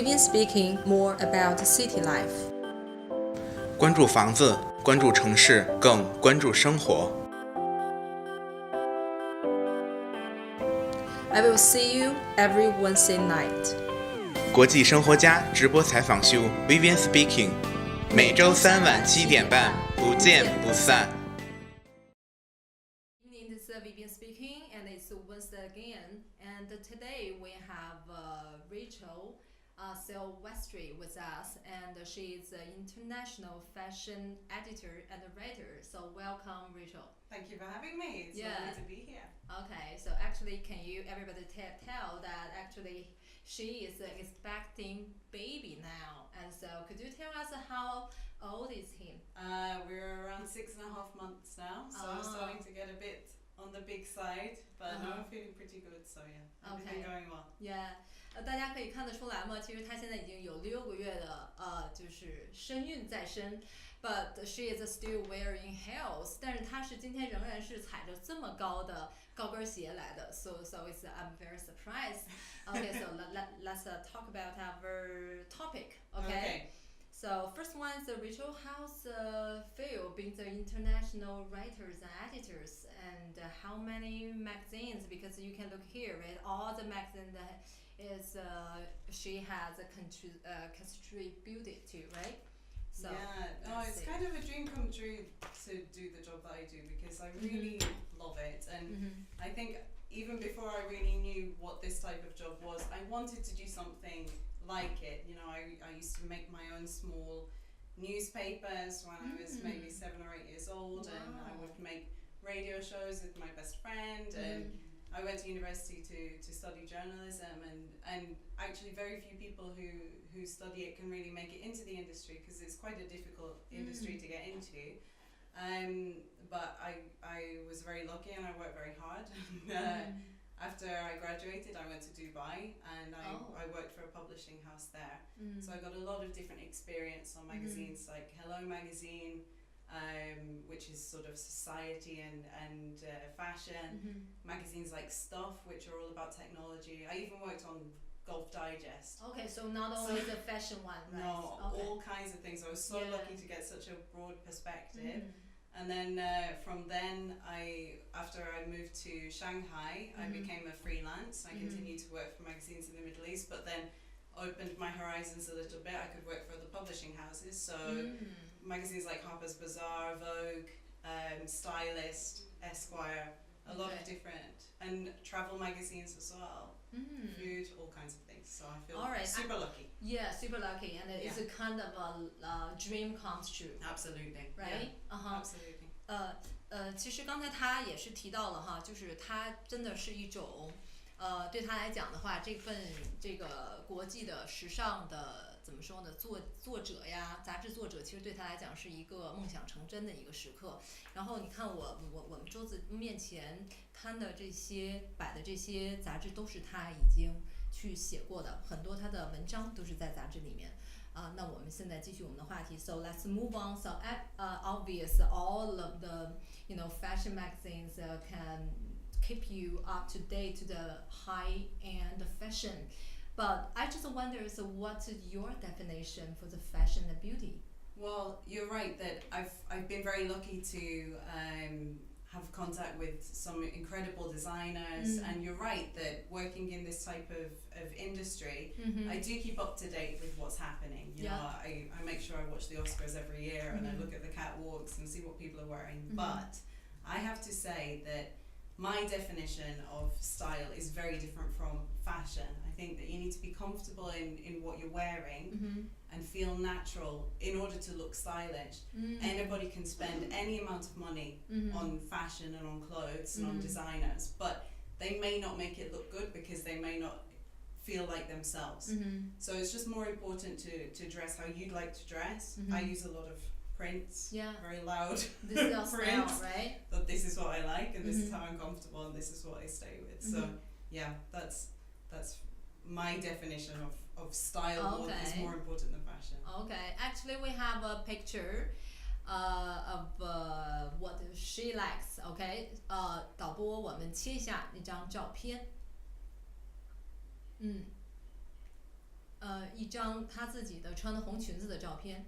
Vivian speaking more about city life. 关注房子，关注城市，更关注生活。I will see you every Wednesday night. 国际生活家直播采访秀 Vivian speaking， 每周3晚7点半，不见不散。This is Vivian speaking, and it's Wednesday again. And today we have Rachel Silvestri with us, and she is an international fashion editor and writer. So welcome, Rachel. Thank you for having me. It's lovely to be here. Okay, so actually, can you everybody tell that actually she is expecting baby now, and so could you tell us how old is he? We're around 6.5 months now, so starting to get a bit on the big side, but no, I'm feeling pretty good. So yeah, everything going well. Yeah. 大家可以看得出来嘛，其实她现在已经有6个月的就是身孕在身 ，but she is still wearing heels， 但是她是今天仍然是踩着这么高的高跟鞋来的 ，so it's I'm very surprised. Okay, so let's talk about our topic. Okay. So first one is Rachel, how's feel being the international writers and editors, and how many magazines? Because you can look here, right? All the magazines that is she has contributed to, right? So it's kind of a dream come true to do the job that I do because I really love it, and I think even before I really knew what this type of job was, I wanted to do something like it. You know, I used to make my own small newspapers when I was maybe 7 or 8 years old, and I would make radio shows with my best friend, and I went to university to study journalism, and actually very few people who study it can really make it into the industry because it's quite a difficult industry to get into. But I was very lucky and I worked very hard. After I graduated, I went to Dubai, and I worked for a publishing house there. So I got a lot of different experience on magazines like Hello Magazine, which is sort of society and fashion, magazines like Stuff, which are all about technology. I even worked on Golf Digest. Okay, so not only the fashion one, right? No, all kinds of things. I was so lucky to get such a broad perspective. And then from then, after I moved to Shanghai, I became a freelance. I continued to work for magazines in the Middle East, but then opened my horizons a little bit. I could work for other publishing houses, so magazines like Harper's Bazaar, Vogue, Stylist, Esquire, a lot of different, and travel magazines as well, food, all kinds of things. So I feel super lucky. Yeah, super lucky, and it's a kind of a dream comes true. Absolutely. Right? Absolutely. 其实刚才他也是提到了哈，就是他真的是一种，对他来讲的话，这个国际的时尚的怎么说呢？作者呀，杂志作者，其实对他来讲是一个梦想成真的一个时刻。然后你看我们桌子面前摊的这些摆的这些杂志，都是他已经去写过的，很多他的文章都是在杂志里面。那我们现在继续我们的话题。So let's move on. So obvious, all of the fashion magazines can keep you up to date to the high end fashion. But I just wonder, so what's your definition for the fashion and beauty? Well, you're right that I've been very lucky to have contact with some incredible designers, and you're right that working in this type of industry, I do keep up to date with what's happening. You know, I make sure I watch the Oscars every year, and I look at the catwalks and see what people are wearing. But I have to say that my definition of style is very different from fashion. I think that you need to be comfortable in what you're wearing and feel natural in order to look stylish. Anybody can spend any amount of money on fashion and on clothes and on designers, but they may not make it look good because they may not feel like themselves. So it's just more important to dress how you'd like to dress. I use a lot of prints, very loud This is your prints, style, right? but this is what I like, and this is how I'm comfortable, and this is what I stay with. So yeah, that's my definition of style. Is more important than fashion. Okay, actually we have a picture of what she likes. Okay, 导播我们切一下那张照片。一张她自己的穿的红裙子的照片。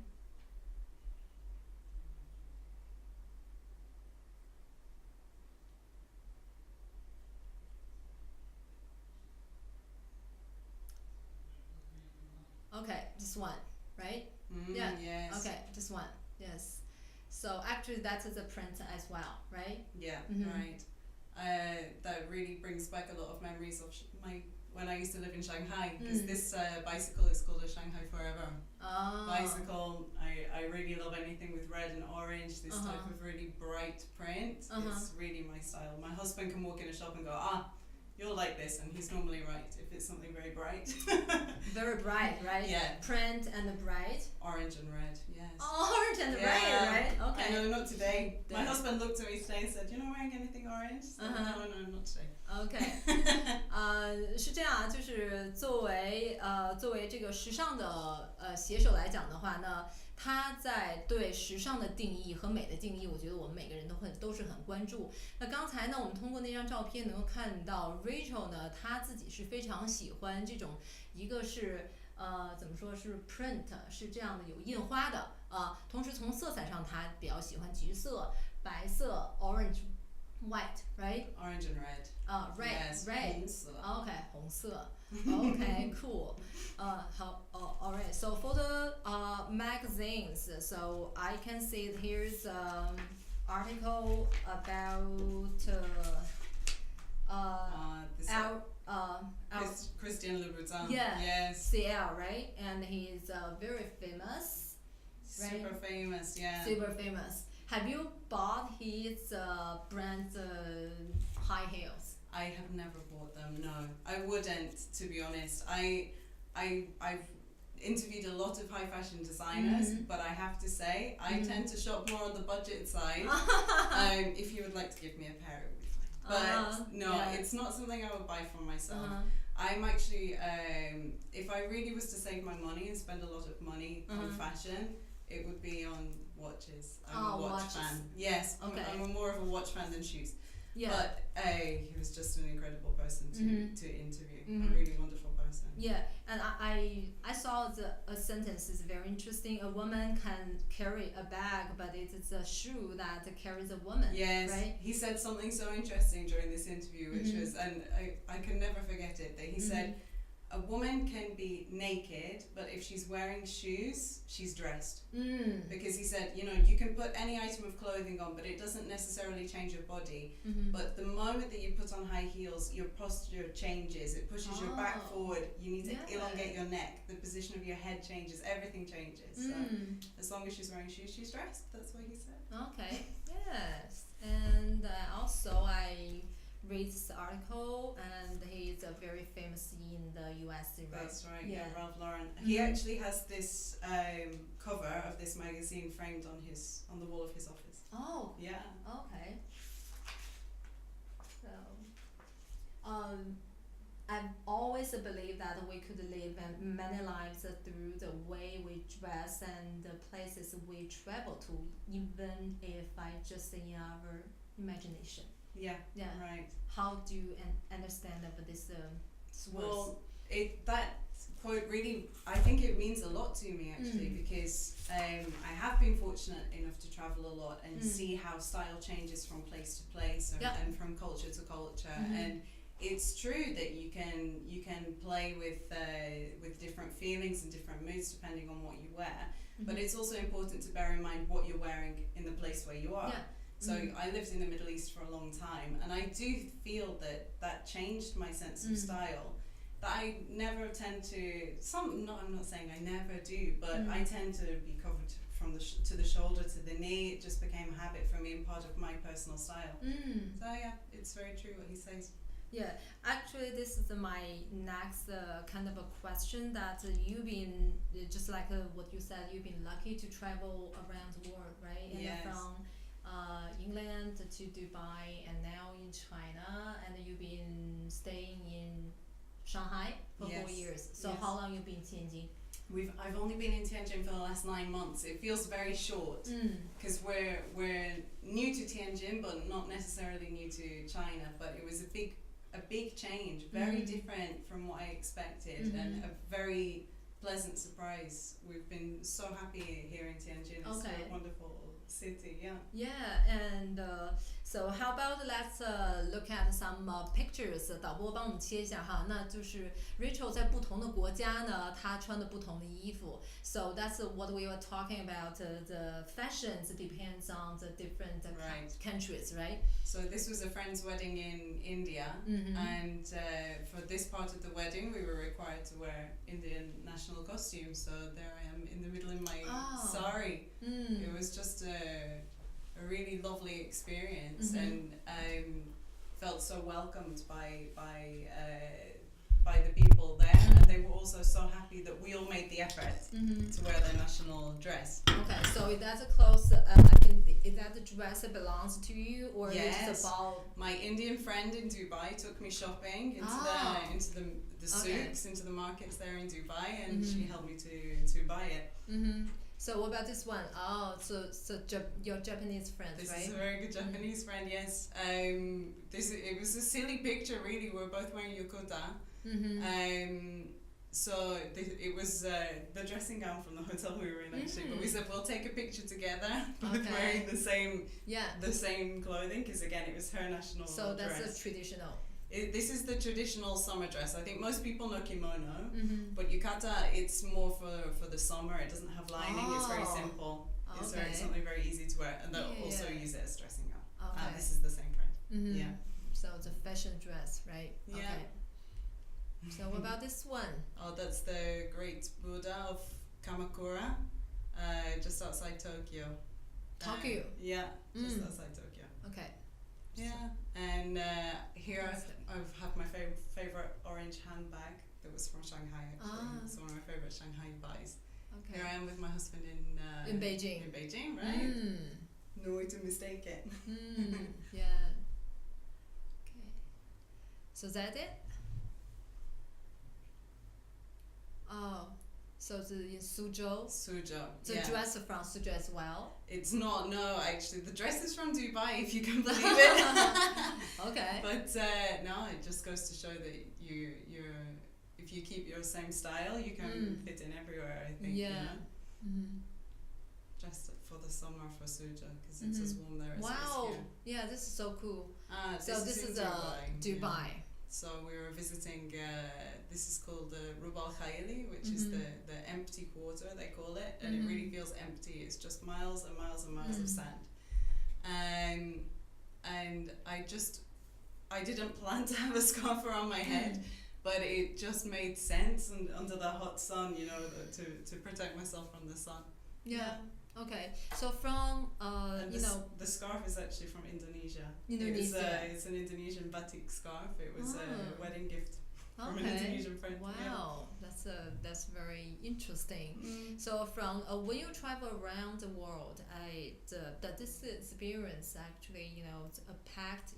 Okay, just one, right? Yeah. Yes. Okay, just one. Yes. So actually, that's the print as well, right? Yeah. Right. That really brings back a lot of memories of when I used to live in Shanghai, because this bicycle is called a Shanghai Forever bicycle. I really love anything with red and orange, this type of really bright print. It's really my style. My husband can walk in a shop and go, you'll like this, and he's normally right if it's something very bright. Very bright, right? Yeah. Print and bright. Orange and red, yes. Orange and red, right? Okay. I know, not today. My husband looked at me today and said, "You're not wearing anything orange?" So, no, not today. OK. 是这样啊，就是作为这个时尚的写手来讲的话呢，他在对时尚的定义和美的定义，我觉得我们每个人都是很关注。那刚才呢，我们通过那张照片能够看到 Rachel 呢，她自己是非常喜欢这种，一个是怎么说是 print 是这样的有印花的同时从色彩上她比较喜欢橘色、白色、orange、white, right? Orange and red. Red, yes, red. 红色. Okay, 红色. Okay, cool. Alright. So for the magazines, so I can see here's article about Christian Louboutin. Yeah. Yes. CL, right? And he's very famous. Right? Super famous, yeah. Super famous. Have you bought his brand's high heels? I have never bought them, no. I wouldn't, to be honest. I've interviewed a lot of high fashion designers, but I have to say, I tend to shop more on the budget side. If you would like to give me a pair, it would be fine. But it's not something I would buy for myself. I'm actually, if I really was to save my money and spend a lot of money on fashion, it would be on watches. I'm a watch fan. Yes, okay. I'm more of a watch fan than shoes. Yeah. But he was just an incredible person to interview. A really wonderful person. Yeah, and I saw a sentence is very interesting. A woman can carry a bag, but it's a shoe that carries a woman. Yes, right? He said something so interesting during this interview, which was, and I can never forget it, that he said, a woman can be naked, but if she's wearing shoes, she's dressed. Because he said, you can put any item of clothing on, but it doesn't necessarily change your body. But the moment that you put on high heels, your posture changes. It pushes your back forward. You need to elongate your neck. The position of your head changes. Everything changes. So as long as she's wearing shoes, she's dressed. That's what he said. Okay. Yes. And also I read this article, and he's very famous in the US. Right? That's right, yeah, Ralph Lauren. He actually has this cover of this magazine framed on the wall of his office. Oh. Yeah. Okay. So, I've always believed that we could live many lives through the way we dress and the places we travel to, even if I just in our imagination. Yeah. Right. How do you understand of this words? Well, that quote really, I think it means a lot to me actually, because I have been fortunate enough to travel a lot and see how style changes from place to place and from culture to culture. And it's true that you can play with different feelings and different moods depending on what you wear. But it's also important to bear in mind what you're wearing in the place where you are. Yeah. So I lived in the Middle East for a long time, and I do feel that changed my sense of style. That I never tend to, I'm not saying I never do, but I tend to be covered from to the shoulder to the knee. It just became a habit for me and part of my personal style. So yeah, it's very true what he says. Yeah, actually this is my next kind of a question, that you've been, just like what you said, you've been lucky to travel around the world, right? And yes. From England to Dubai and now in China, and you've been staying in Shanghai for 4 years. So yes. How long you been in Tianjin? I've only been in Tianjin for the last 9 months. It feels very short because we're new to Tianjin, but not necessarily new to China. But it was a big change, very different from what I expected, and a very pleasant surprise. We've been so happy here in Tianjin. It's a wonderful city, yeah. Yeah, and so how about let's look at some pictures. 导播帮我们切一下哈，那就是 Rachel 在不同的国家呢，她穿的不同的衣服。So that's what we were talking about. The fashions depends on the different countries, right? So this was a friend's wedding in India, and for this part of the wedding, we were required to wear Indian national costume. So there I am in the middle in my sari. It was just a really lovely experience, and felt so welcomed by the people there, and they were also so happy that we all made the effort to wear their national dress. Okay, so is that a clothes? Is that the dress that belongs to you, or yes. It's about? My Indian friend in Dubai took me shopping into the souks, into the markets there in Dubai, and she helped me to buy it. So what about this one? Oh, so your Japanese friend, this right? This is a very good Japanese friend, yes. It was a silly picture, really. We were both wearing yukata. So it was the dressing gown from the hotel we were in, actually. But we said we'll take a picture together, both wearing the same clothing, because again it was her national dress. So that's the traditional. This is the traditional summer dress. I think most people know kimono, but yukata, it's more for the summer. It doesn't have lining. It's very simple. It's something very easy to wear, and they'll also use it as dressing gown. This is the same friend. Yeah. So it's a fashion dress, right? Yeah. Okay. So what about this one? Oh, that's the great Buddha of Kamakura, just outside Tokyo. Tokyo? Yeah, just outside Tokyo. Okay. Yeah, and here I've had my favorite orange handbag that was from Shanghai, actually. It's one of my favorite Shanghai buys. Okay. Here I am with my husband in Beijing. In Beijing, right? No way to mistake it. Yeah. Okay. So is that it? Oh, so it's in Suzhou. Suzhou. The dress is from Suzhou as well. It's not. No, actually, the dress is from Dubai. If you can believe it. Okay. But no, it just goes to show that you're if you keep your same style, you can fit in everywhere. I think. Yeah. You know? Just for the summer for Suzhou, because it's as warm there as it is here. Yeah, this is so cool. So this is Dubai. Yeah. So we were visiting, this is called the Rub al Khayli, which is the empty quarter, they call it, and it really feels empty. It's just miles and miles and miles of sand. And I didn't plan to have a scarf around my head, but it just made sense, and under the hot sun, you know, to protect myself from the sun. Yeah. Okay, so from the scarf is actually from Indonesia. Indonesia. It's an Indonesian batik scarf. It was a wedding gift from an Indonesian friend. Wow, that's very interesting. So from when you travel around the world, this experience actually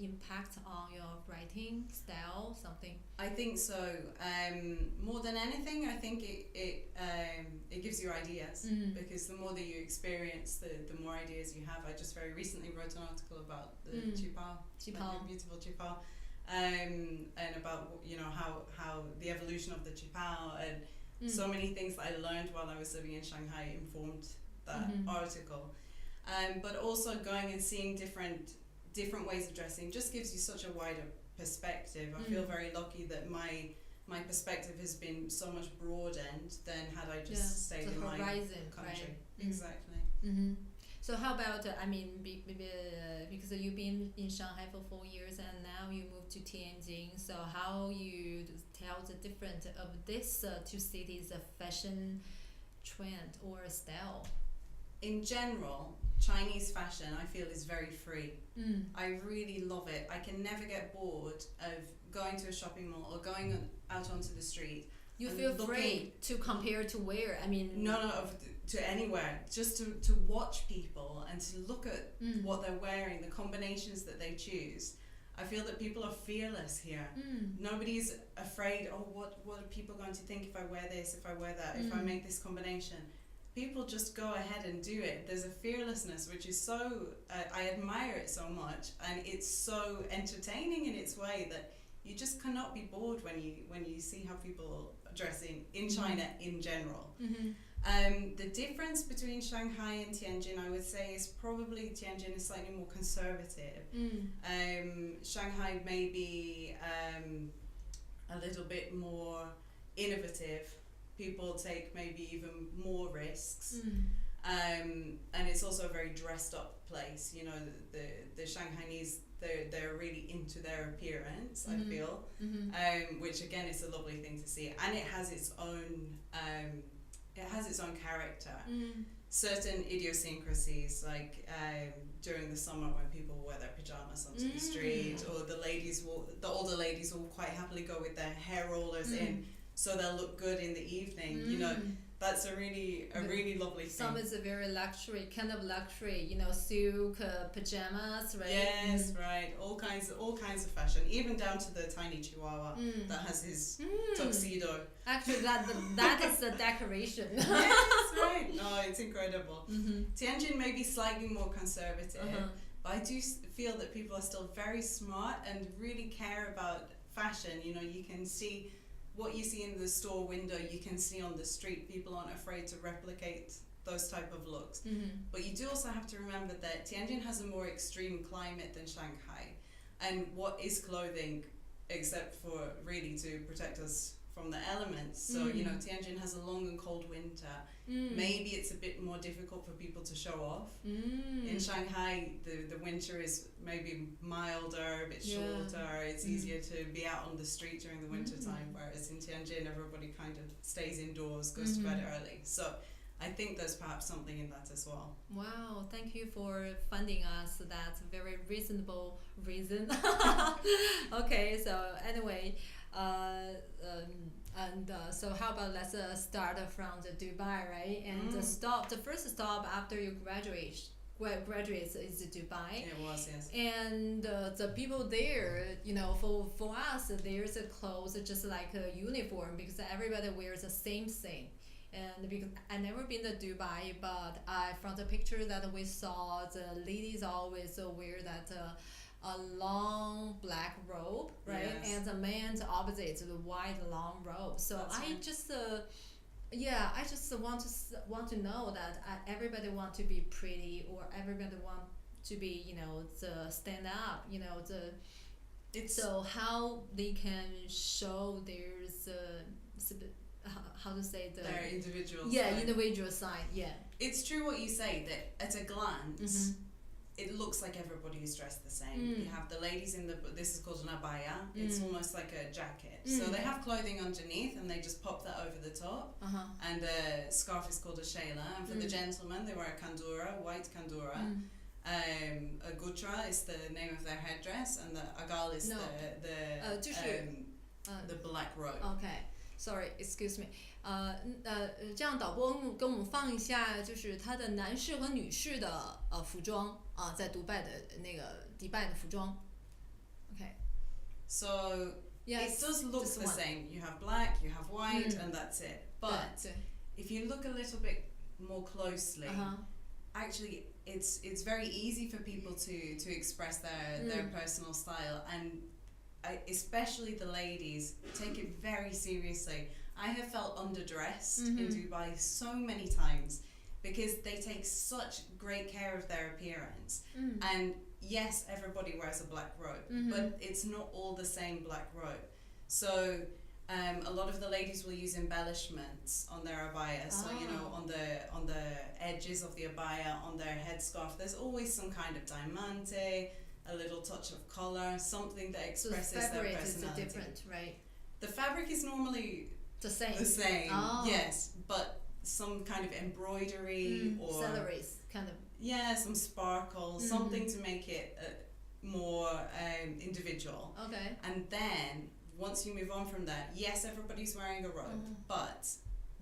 impact on your writing style, something. I think so. More than anything, I think it gives you ideas, because the more that you experience, the more ideas you have. I just very recently wrote an article about the qipao, like beautiful qipao, and about how the evolution of the qipao and so many things that I learned while I was living in Shanghai informed that article. But also going and seeing different ways of dressing just gives you such a wider perspective. I feel very lucky that my perspective has been so much broadened than had I just stayed in my country. Right? Exactly. So how about because you've been in Shanghai for 4 years and now you moved to Tianjin, so how you tell the difference of these two cities' fashion trend or style? In general, Chinese fashion I feel is very free. I really love it. I can never get bored of going to a shopping mall or going out onto the street. You feel free to compare to where? I mean, no, to anywhere. Just to watch people and to look at what they're wearing, the combinations that they choose. I feel that people are fearless here. Nobody's afraid, what are people going to think if I wear this, if I wear that, if I make this combination. People just go ahead and do it. There's a fearlessness which is so, I admire it so much, and it's so entertaining in its way that you just cannot be bored when you see how people dressing in China in general. The difference between Shanghai and Tianjin, I would say, is probably Tianjin is slightly more conservative. Shanghai may be a little bit more innovative. People take maybe even more risks. And it's also a very dressed up place. You know, the Shanghainese, they're really into their appearance, I feel, which again is a lovely thing to see, and it has its own character. Certain idiosyncrasies, like during the summer when people wear their pajamas onto the street, or the older ladies will quite happily go with their hair rollers in, so they'll look good in the evening. You know, that's a really lovely thing. Some is a very luxury, you know, silk pajamas, right? Yes, right. All kinds of fashion, even down to the tiny chihuahua that has his tuxedo. Actually, that is the decoration. Yes, right. No, it's incredible. Tianjin may be slightly more conservative, but I do feel that people are still very smart and really care about fashion. You know, you can see what you see in the store window, you can see on the street. People aren't afraid to replicate those type of looks. But you do also have to remember that Tianjin has a more extreme climate than Shanghai. And what is clothing except for really to protect us from the elements? So, you know, Tianjin has a long and cold winter. Maybe it's a bit more difficult for people to show off. In Shanghai, the winter is maybe milder, a bit shorter. It's easier to be out on the street during the winter time, whereas in Tianjin, everybody kind of stays indoors, goes to bed early. So I think there's perhaps something in that as well. Wow, thank you for funding us. That's a very reasonable reason. Okay, so anyway, so how about let's start from the Dubai, right? And the first stop after you graduate is Dubai. It was, yes. And the people there, you know, for us, there's a clothes just like a uniform because everybody wears the same thing. And because I never been to Dubai, but from the picture that we saw, the ladies always wear that a long black robe, right? Yes. And the man's opposite, the white long robe. So That's right. I just want to know that everybody want to be pretty, or everybody want to be, you know, the stand up, you know, so how they can show there's how to say their individual side. Individual side. It's true what you say, that at a glance it looks like everybody is dressed the same. You have the ladies this is called an abaya. It's almost like a jacket. So they have clothing underneath and they just pop that over the top. And the scarf is called a shayla. And for the gentlemen, they wear a kandura, white kandura. A gutra is the name of their headdress, and the agal is the black robe. Okay. Sorry, excuse me. 这样导播跟我们放一下，就是他的男士和女士的服装啊，在迪拜的服装。Okay. So it does look the same. You have black, you have white, and that's it. But if you look a little bit more closely, actually, it's very easy for people to express their personal style, and especially the ladies take it very seriously. I have felt underdressed in Dubai so many times because they take such great care of their appearance. And yes, everybody wears a black robe, but it's not all the same black robe. So a lot of the ladies will use embellishments on their abaya. So, you know, on the edges of the abaya, on their headscarf, there's always some kind of diamante, a little touch of color, something that expresses their personality. So the fabric is different, right? The fabric is normally the same. Yes, but some kind of embroidery or celeries, kind of. Yeah, some sparkle, something to make it more individual. Okay. And then once you move on from that, yes, everybody's wearing a robe, but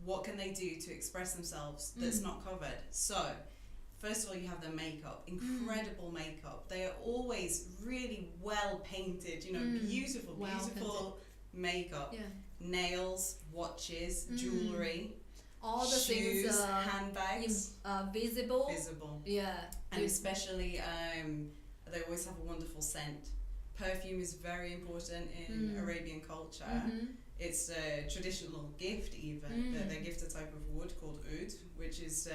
what can they do to express themselves that's not covered? So first of all, you have their makeup, incredible makeup. They are always really well painted, you know, beautiful makeup. Yeah. Nails, watches, jewelry, all the shoes, things, handbags. Visible. Yeah. And especially, they always have a wonderful scent. Perfume is very important in Arabian culture. it's a traditional gift even. They gift a type of wood called oud, which is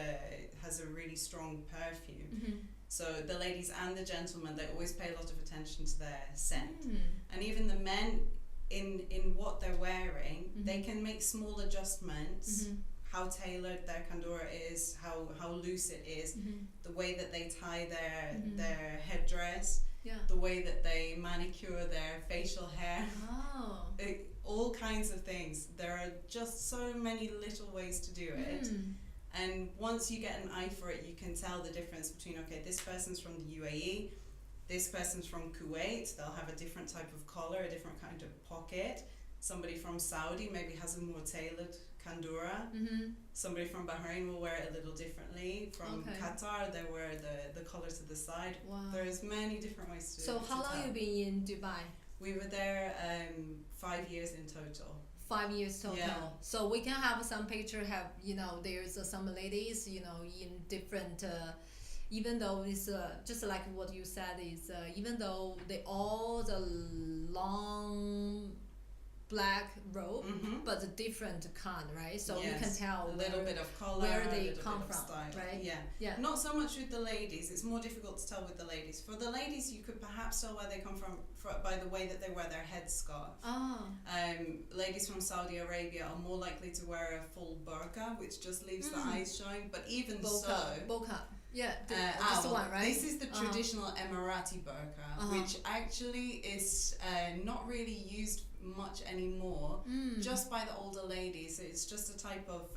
has a really strong perfume. So the ladies and the gentlemen, they always pay a lot of attention to their scent. And even the men, in what they're wearing, they can make small adjustments. How tailored their kandura is, how loose it is, the way that they tie their headdress, the way that they manicure their facial hair, all kinds of things. There are just so many little ways to do it. And once you get an eye for it, you can tell the difference between, okay, this person's from the UAE, this person's from Kuwait, they'll have a different type of collar, a different kind of pocket. Somebody from Saudi maybe has a more tailored kandura. Somebody from Bahrain will wear it a little differently. From Qatar, they wear the collar to the side. There's many different ways to So how long you been in Dubai? We were there 5 years in total. 5 years total. Yeah. So we can have some picture. Have there's some ladies in different. Even though it's just like what you said is even though they all the long black robe, but a different kind, right? So you can tell a little bit of color, where they a little come bit of from, style. right? Yeah. Not so much with the ladies. It's more difficult to tell with the ladies. For the ladies, you could perhaps tell where they come from by the way that they wear their headscarf. Ladies from Saudi Arabia are more likely to wear a full burqa, which just leaves the eyes showing. But even burqa. Yeah, this one, right? This is the traditional Emirati burqa, which actually is not really used much anymore, just by the older ladies. It's just a type of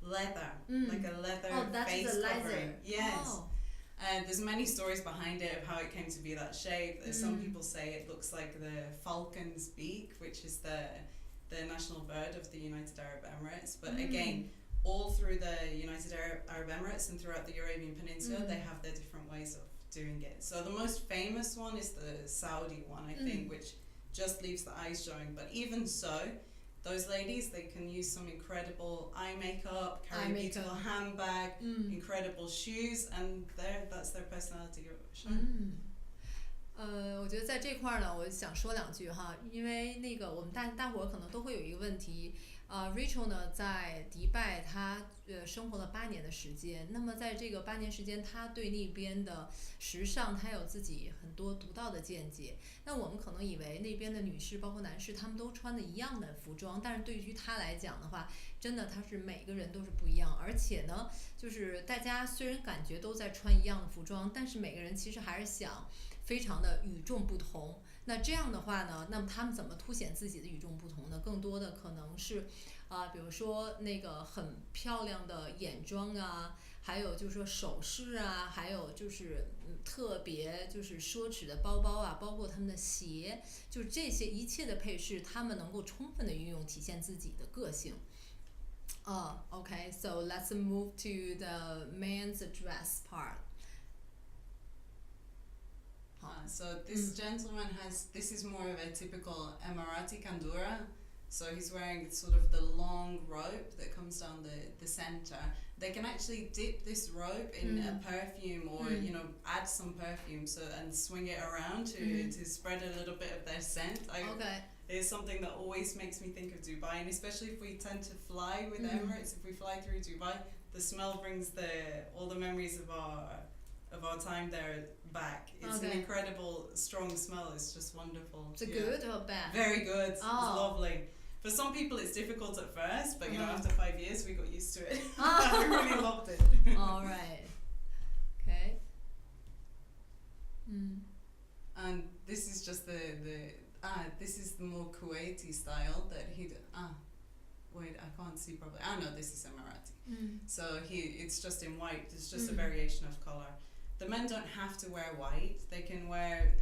leather, like a leather face covering. Yes. There's many stories behind it of how it came to be that shape. Some people say it looks like the falcon's beak, which is the national bird of the United Arab Emirates. But again, all through the United Arab Emirates and throughout the Arabian Peninsula, they have their different ways of doing it. So the most famous one is the Saudi one, I think, which just leaves the eyes showing. But even so, those ladies, they can use some incredible eye makeup, carry a beautiful handbag, incredible shoes, and that's their personality shown. 我觉得在这块儿呢，我想说两句哈，因为那个我们大伙儿可能都会有一个问题。Rachel 呢，在迪拜她生活了8年的时间。那么在这个8年时间，她对那边的时尚，她有自己很多独到的见解。那我们可能以为那边的女士，包括男士，他们都穿的一样的服装，但是对于她来讲的话，真的她是每个人都是不一样。而且呢，就是大家虽然感觉都在穿一样的服装，但是每个人其实还是想非常的与众不同。那这样的话呢，那么他们怎么凸显自己的与众不同呢？更多的可能是比如说那个很漂亮的眼妆啊，还有就是说首饰啊，还有就是特别就是奢侈的包包啊，包括他们的鞋，就是这些一切的配饰，他们能够充分的运用，体现自己的个性。Okay, so let's move to the men's dress part. So this gentleman this is more of a typical Emirati kandura. So he's wearing sort of the long rope that comes down the center. They can actually dip this rope in a perfume or add some perfume and swing it around to spread a little bit of their scent. It's something that always makes me think of Dubai, and especially if we tend to fly with Emirates, if we fly through Dubai, the smell brings all the memories of our time there back. It's an incredible strong smell. It's just wonderful. Is it good or bad? Very good. It's lovely. For some people it's difficult at first, but after 5 years we got used to it. We really loved it. All right. Okay. And this is just this is the more Kuwaiti style that wait, I can't see properly. No, this is Emirati. So it's just in white. It's just a variation of color. The men don't have to wear white. They can wear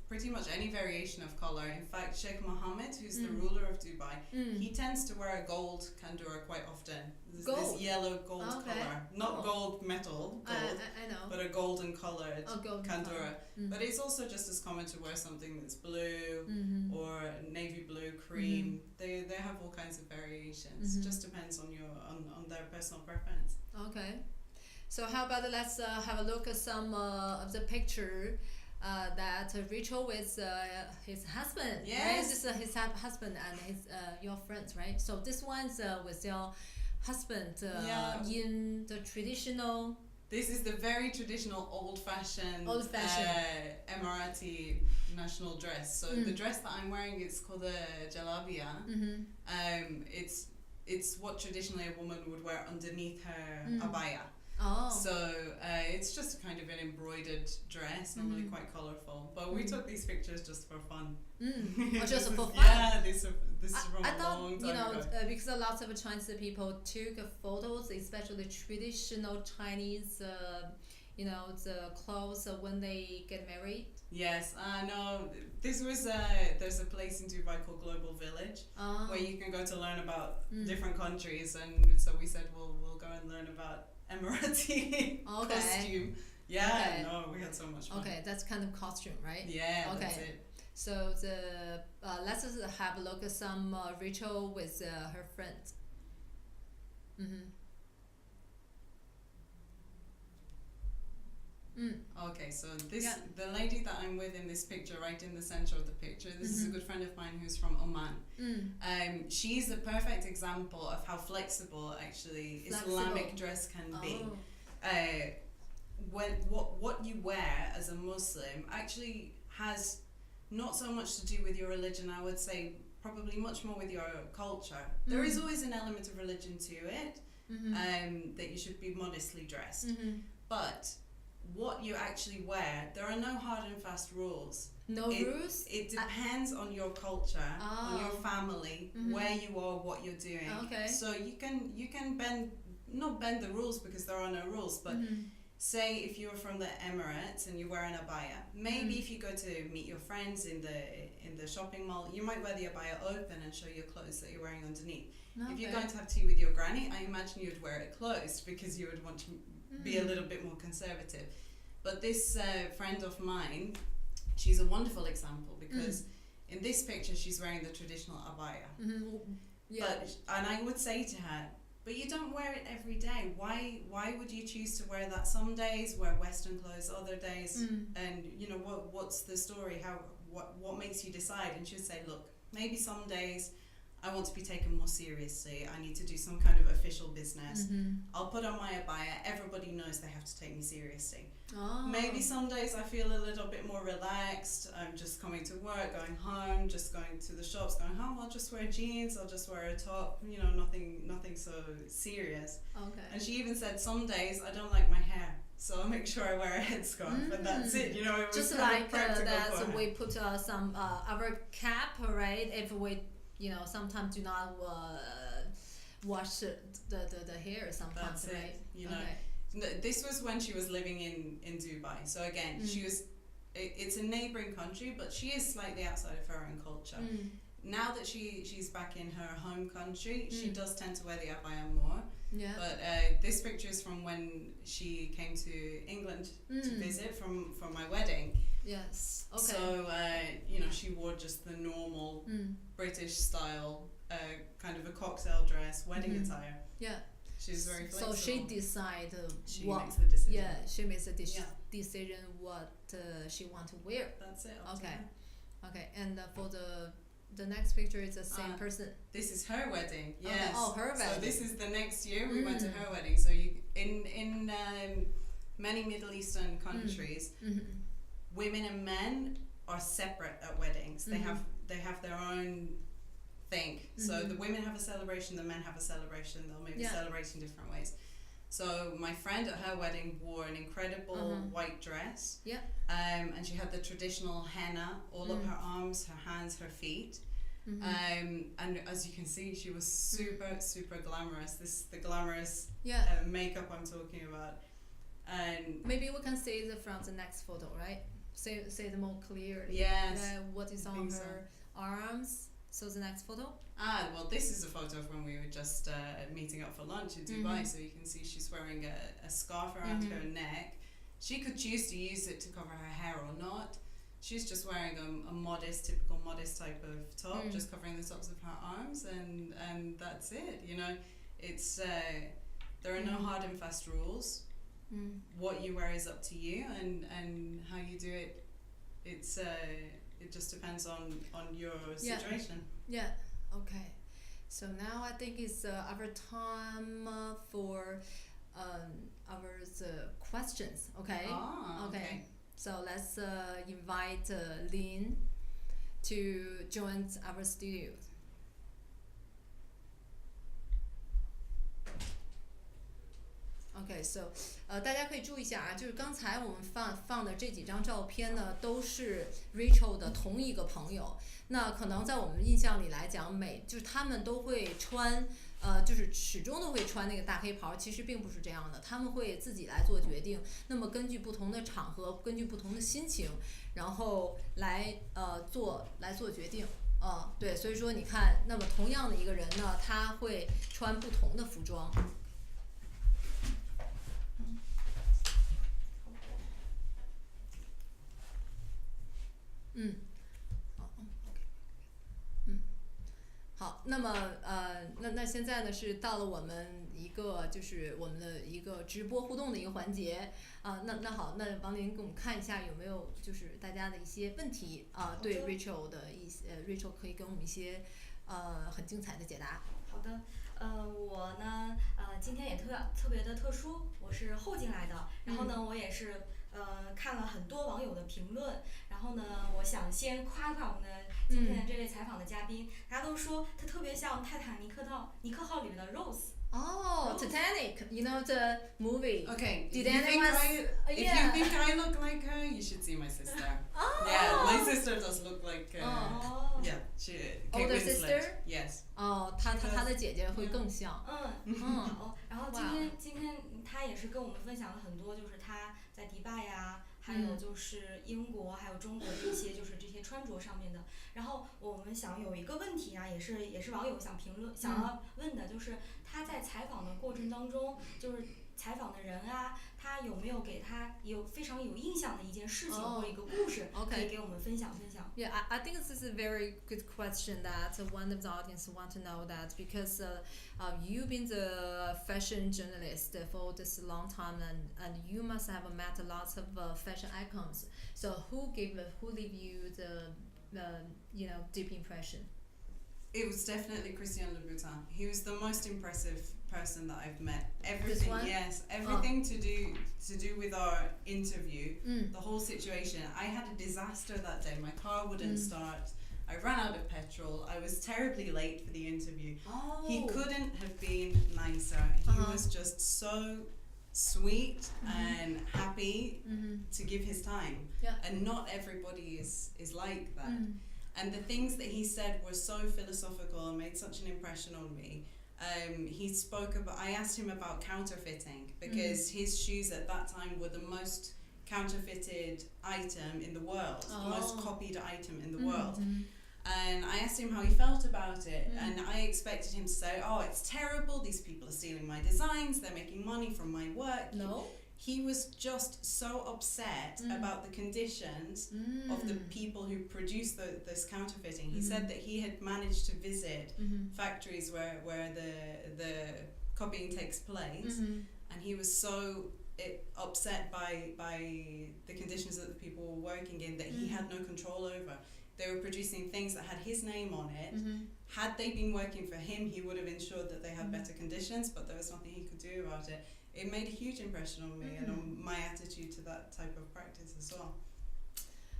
pretty much any variation of color. In fact, Sheikh Mohammed, who's the ruler of Dubai, he tends to wear a gold kandura quite often. This yellow gold color. Not gold metal, gold, I know. but a golden colored kandura. Mm-hmm. But it's also just as common to wear something that's blue or navy blue, cream. They have all kinds of variations. Just depends on their personal preference. Okay. So how about let's have a look at some of the picture. that Rachel with his husband, Yes. right? This is his husband and his your friends, right? So this one's with your husband in the traditional. This is the very traditional old-fashioned Emirati national dress. So the dress that I'm wearing is called a jalabia. It's what traditionally a woman would wear underneath her abaya. Oh. So it's just kind of an embroidered dress, normally quite colourful. But we took these pictures just for fun. Or just for fun. Yeah, this is from a long time ago. Because a lot of Chinese people took photos, especially traditional Chinese, the clothes when they get married. Yes, no. This was there's a place in Dubai called Global Village where you can go to learn about different countries, and so we said we'll go and learn about Emirati costume. Yeah, Okay. no, we had so much fun. Okay, that's kind of costume, right? Yeah, Okay. that's it. So let's just have a look at some Rachel with her friends. Okay, so the lady that I'm with in this picture, right in the center of the picture, this is a good friend of mine who's from Oman. She's a perfect example of how flexible actually Islamic dress can be. What you wear as a Muslim actually has not so much to do with your religion, I would say probably much more with your culture. There is always an element of religion to it, that you should be modestly dressed. But what you actually wear, there are no hard and fast rules. No rules? It depends on your culture, on your family, where you are, what you're doing. Okay. So you can not bend the rules because there are no rules, but say if you're from the Emirates and you wear an abaya, maybe if you go to meet your friends in the shopping mall, you might wear the abaya open and show your clothes that you're wearing underneath. Okay. If you're going to have tea with your granny, I imagine you'd wear it closed because you would want to be a little bit more conservative. But this friend of mine, she's a wonderful example because in this picture she's wearing the traditional abaya. And I would say to her, but you don't wear it every day. Why would you choose to wear that some days, wear Western clothes other days? And what's the story? What makes you decide? And she'd say, look, maybe some days I want to be taken more seriously. I need to do some kind of official business. I'll put on my abaya. Everybody knows they have to take me seriously. Maybe some days I feel a little bit more relaxed. I'm just coming to work, going home, just going to the shops, going home. I'll just wear jeans. I'll just wear a top. Nothing so serious. Okay. And she even said some days I don't like my hair, so I'll make sure I wear a headscarf, and that's it. It was just kind like of practical that for her. we put some our cap, right? If we sometimes do not wash the hair sometimes, That's right? it. Okay. This was when she was living in Dubai. So again, she was. It's a neighboring country, but she is slightly outside of her own culture. Now that she's back in her home country, she does tend to wear the abaya more. Yeah. But this picture is from when she came to England to visit from my wedding. Yes. Okay. So she wore just the normal British style kind of a cocktail dress, wedding attire. Yeah. She's very flexible. So she decided She what. makes the decision. Yeah, she makes a decision what she want to wear. That's it. Okay. Okay, and for the next picture is the same person. This is her wedding. Yes. Okay. Oh, her wedding. So this is the next year we went to her wedding. So in many Middle Eastern countries, women and men are separate at weddings. They have their own thing. So the women have a celebration, the men have a celebration. They'll maybe celebrate in different ways. So my friend at her wedding wore an incredible white dress. Yeah. And she had the traditional henna all up her arms, her hands, her feet. And as you can see, she was super glamorous. The glamorous makeup I'm talking about. And maybe we can see it from the next photo, right? Say it more clearly. Yes. What is on her arms? So the next photo? Well, this is a photo of when we were just meeting up for lunch in Dubai. So you can see she's wearing a scarf around her neck. She could choose to use it to cover her hair or not. She's just wearing a typical modest type of top, just covering the tops of her arms, and that's it. It's there are no hard and fast rules. What you wear is up to you, and how you do it it's it just depends on your situation. Yeah. Okay. So now I think it's our time for our questions. Okay. Okay. So let's invite Lynn to join our studio. Okay, so 大家可以注意一下啊，就是刚才我们放的这几张照片呢，都是 Rachel 的同一个朋友。那可能在我们印象里来讲，就是他们都会穿，就是始终都会穿那个大黑袍，其实并不是这样的，他们会自己来做决定。那么根据不同的场合，根据不同的心情，然后来做决定。对，所以说你看，那么同样的一个人呢，他会穿不同的服装。好，那么那现在呢是到了我们一个就是我们的一个直播互动的一个环节啊，那好，那王林给我们看一下有没有就是大家的一些问题啊，对 Rachel 的Rachel 可以给我们一些很精彩的解答。好的，我呢今天也特别的特殊，我是后进来的，然后呢我也是看了很多网友的评论，然后呢我想先夸夸我们的今天的这位采访的嘉宾，大家都说他特别像泰坦尼克号里面的 Rose。Oh, Titanic, you know the movie. Okay. Did if anyone? if you think I look like her, you should see my sister. Yeah, my sister does look like. Yeah, she. Kate Older Winslet. sister? Yes. 她的姐姐会更像。好，然后今天他也是跟我们分享了很多，就是他在迪拜呀，还有就是英国，还有中国的一些就是这些穿着上面的。然后我们想有一个问题啊，也是网友想要问的，就是他在采访的过程当中，就是采访的人啊，他有没有给他非常有印象的一件事情或一个故事，可以给我们分享。Yeah, I think this is a very good question that one of the audience want to know that because you've been the fashion journalist for this long time and you must have met lots of fashion icons. So who leave you the deep impression? It was definitely Christian Louboutin. He was the most impressive person that I've met. Everything, yes, everything to do with our interview, the whole situation. I had a disaster that day. My car wouldn't start. I ran out of petrol. I was terribly late for the interview. He couldn't have been nicer. He was just so sweet and happy to give his time. Yeah. And not everybody is like that. And the things that he said were so philosophical and made such an impression on me. He spoke about, I asked him about counterfeiting because his shoes at that time were the most counterfeited item in the world, the most copied item in the world. And I asked him how he felt about it, and I expected him to say, oh, it's terrible, these people are stealing my designs, they're making money from my work. No. He was just so upset about the conditions of the people who produce this counterfeiting. He said that he had managed to visit factories where the copying takes place, and he was so upset by the conditions that the people were working in that he had no control over. They were producing things that had his name on it. Had they been working for him, he would have ensured that they had better conditions, but there was nothing he could do about it. It made a huge impression on me and on my attitude to that type of practice as well.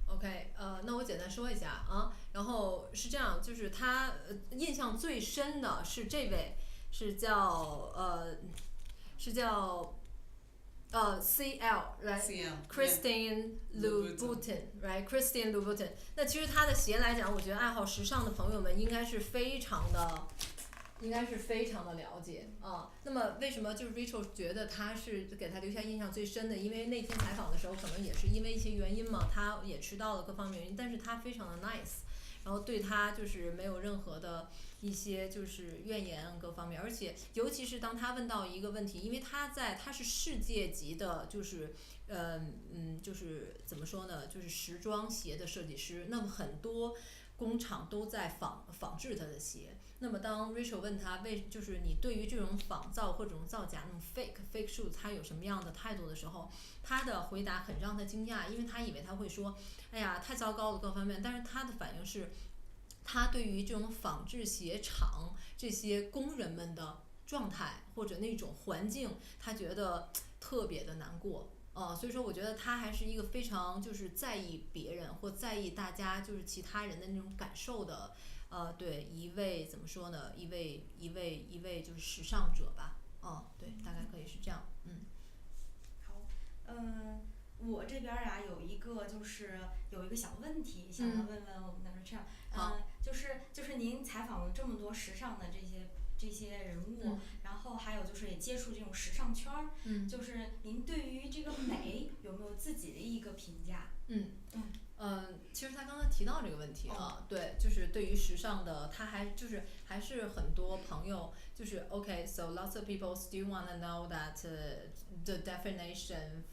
OK， 那我简单说一下啊，然后是这样，就是他印象最深的是这位，是叫CL，right？Christian Louboutin，right？Christian Louboutin。那其实他的鞋来讲，我觉得爱好时尚的朋友们应该是非常的了解啊。那么为什么就是 Rachel 觉得他是给他留下印象最深的？因为那天采访的时候，可能也是因为一些原因嘛，他也迟到了各方面原因，但是他非常的 nice， 然后对他就是没有任何的一些就是怨言各方面，而且尤其是当他问到一个问题，因为他是世界级的，就是就是怎么说呢，就是时装鞋的设计师，那么很多工厂都在仿制他的鞋。那么当 Rachel 问他就是你对于这种仿造或者这种造假那种 fake shoes 他有什么样的态度的时候，他的回答很让他惊讶，因为他以为他会说，哎呀太糟糕了各方面，但是他的反应是，他对于这种仿制鞋厂这些工人们的状态或者那种环境，他觉得特别的难过。所以说我觉得他还是一个非常就是在意别人或在意大家就是其他人的那种感受的，对一位怎么说呢？一位就是时尚者吧，对，大概可以是这样，好，我这边呀有一个小问题想要问问我们的 Rachel，就是您采访了这么多时尚的这些人物，然后还有就是也接触这种时尚圈儿，就是您对于这个美有没有自己的一个评价？其实他刚才提到这个问题了，对，就是对于时尚的，他还是很多朋友就是 OK，so lots of people still want to know that the definition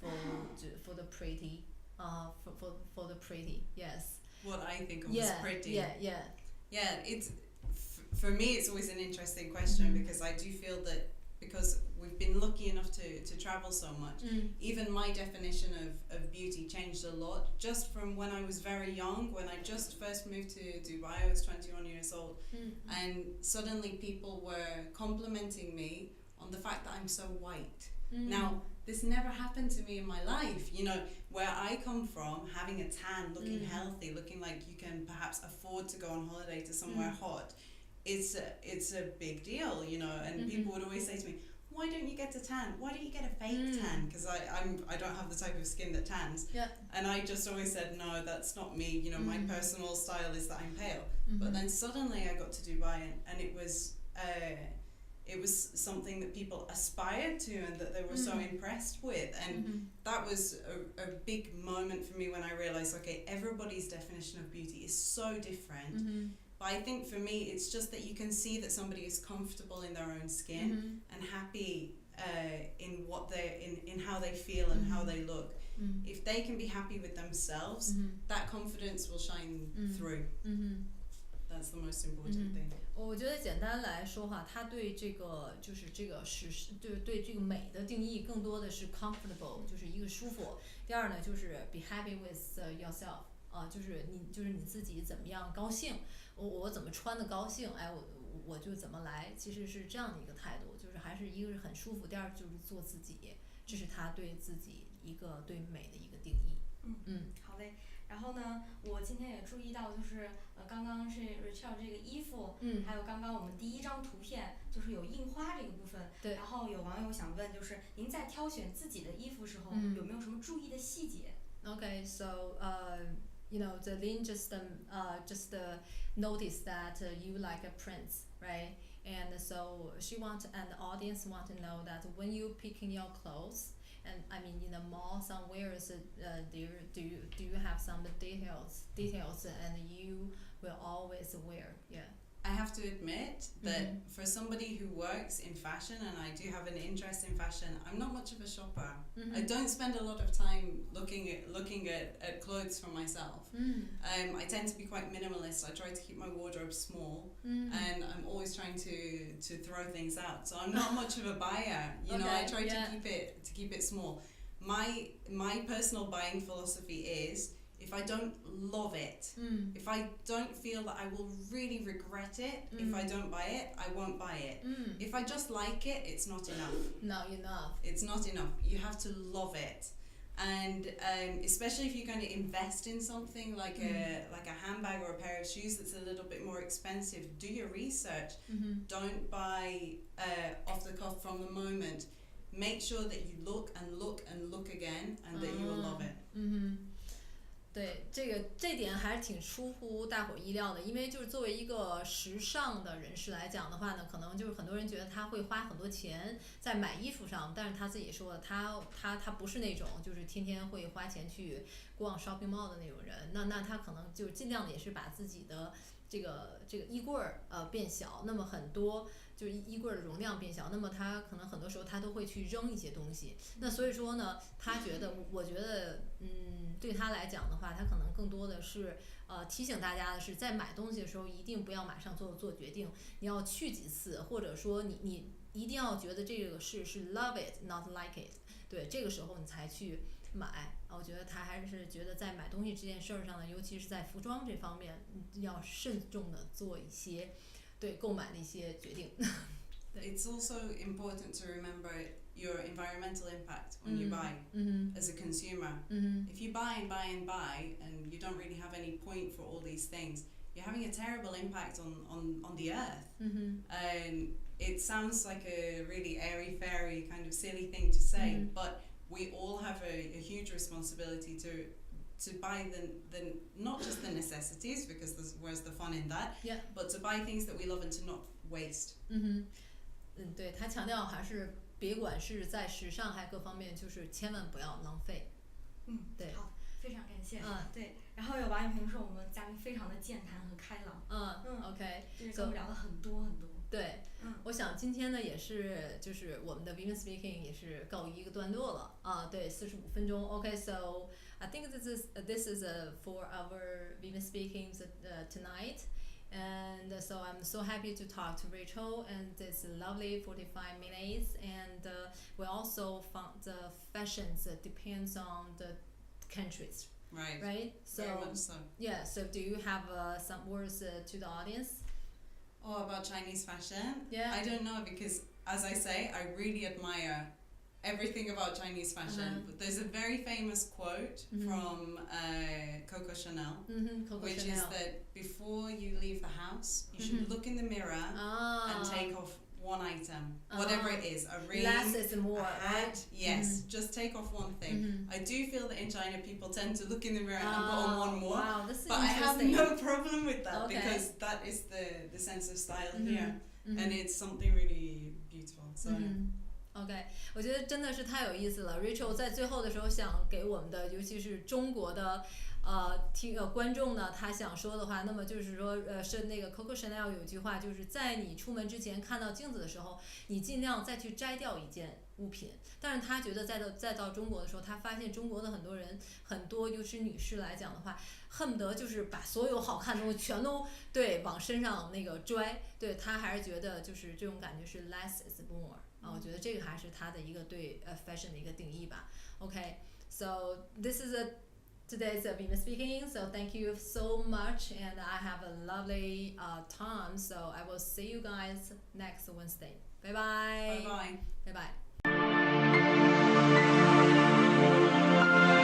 for the pretty, for the pretty, yes. What I think of as pretty. Yeah. It's for me. It's always an interesting question because I do feel that because we've been lucky enough to travel so much, even my definition of beauty changed a lot just from when I was very young. When I just first moved to Dubai, I was 21 years old, and suddenly people were complimenting me on the fact that I'm so white. Now, this never happened to me in my life. You know, where I come from, having a tan, looking healthy, looking like you can perhaps afford to go on holiday to somewhere hot, it's a big deal, you know. And people would always say to me, why don't you get a tan? Why don't you get a fake tan? Because I don't have the type of skin that tans. Yeah. And I just always said, no, that's not me. You know, my personal style is that I'm pale. But then suddenly I got to Dubai and it was something that people aspired to and that they were so impressed with. And that was a big moment for me when I realized, okay, everybody's definition of beauty is so different. But I think for me, it's just that you can see that somebody is comfortable in their own skin and happy in what in how they feel and how they look. If they can be happy with themselves, that confidence will shine through. That's the most important thing. 我觉得简单来说哈，他对这个就是这个对这个美的定义更多的是 comfortable， 就是一个舒服。第二呢，就是 be happy with yourself， 就是你自己怎么样高兴，我怎么穿的高兴，哎，我就怎么来，其实是这样的一个态度，就是还是一个是很舒服，第二就是做自己，这是他对自己一个对美的一个定义。好嘞。然后呢，我今天也注意到，就是刚刚是 Rachel 这个衣服，还有刚刚我们第一张图片，就是有印花这个部分。对。然后有网友想问，就是您在挑选自己的衣服时候，有没有什么注意的细节？Okay, so you know, the Lin just noticed that you like a prince, right? And so and the audience want to know that when you picking your clothes, and I mean in the mall somewhere, do you have some details and you will always wear? Yeah. I have to admit that for somebody who works in fashion, and I do have an interest in fashion, I'm not much of a shopper. I don't spend a lot of time looking at clothes for myself. I tend to be quite minimalist. I try to keep my wardrobe small, and I'm always trying to throw things out. So I'm not much of a buyer. You know, I try to keep it small. My personal buying philosophy is, if I don't love it, if I don't feel that I will really regret it, if I don't buy it, I won't buy it. If I just like it, it's not enough. Not enough. It's not enough. You have to love it. And especially if you're going to invest in something like a handbag or a pair of shoes that's a little bit more expensive, do your research. Don't buy off the cuff from the moment. Make sure that you look and look and look again, and that you will love it. 对，这点还是挺出乎大伙意料的，因为就是作为一个时尚的人士来讲的话呢，可能就是很多人觉得他会花很多钱在买衣服上，但是他自己也说了，他不是那种就是天天会花钱去逛 shopping mall 的那种人，那他可能就尽量的也是把自己的这个衣柜变小，那么很多就是衣柜的容量变小，那么他可能很多时候他都会去扔一些东西。那所以说呢，我觉得对他来讲的话，他可能更多的是提醒大家的是，在买东西的时候一定不要马上做决定，你要去几次，或者说你一定要觉得这个是 love it not like it， 对，这个时候你才去买。我觉得他还是觉得在买东西这件事儿上呢，尤其是在服装这方面，要慎重的做一些对购买的一些决定。It's also important to remember your environmental impact when you buy as a consumer. If you buy and buy and buy and you don't really have any point for all these things, you're having a terrible impact on the earth. And it sounds like a really airy-fairy kind of silly thing to say, but we all have a huge responsibility to buy the not just the necessities, because where's the fun in that, but to buy things that we love and to not waste. 对，他强调还是别管是在时尚还各方面，就是千万不要浪费。对。好，非常感谢。对。然后有网友评论说我们嘉宾非常的健谈和开朗。OK。就是跟我们聊了很多很多。对。我想今天呢也是就是我们的 Vivian Speaking 也是告一个段落了对，45分钟。OK, so I think this is for our Vivian Speaking tonight. And so I'm so happy to talk to Rachel, and this lovely 45 minutes. And we also found the fashions depends on the countries. Right. So very much so. Yeah. So do you have some words to the audience? About Chinese fashion? Yeah. I don't know, because as I say, I really admire everything about Chinese fashion, but there's a very famous quote from Coco Chanel, which is that before you leave the house, you should look in the mirror and take off one item, whatever it is, a ring, less is more, a hat, yes, just take off one thing. I do feel that in China people tend to look in the mirror and put on one more, wow, this is but I have no problem with that, Okay. because that is the sense of style here, and it's something really beautiful. So. OK, 我觉得真的是太有意思了。Rachel 在最后的时候想给我们的，尤其是中国的观众呢，他想说的话，那么就是说是那个 Coco Chanel 有句话，就是在你出门之前看到镜子的时候，你尽量再去摘掉一件物品。但是他觉得再到中国的时候，他发现中国的很多人，很多尤其女士来讲的话，恨不得就是把所有好看的东西全都对往身上那个拽。对，他还是觉得就是这种感觉是 less is more。我觉得这个还是他的一个对fashion 的一个定义吧。Okay, so this is today's Vivian Speaking. So thank you so much, and I have a lovely time. So I will see you guys next Wednesday. Bye bye. Bye bye. Bye bye.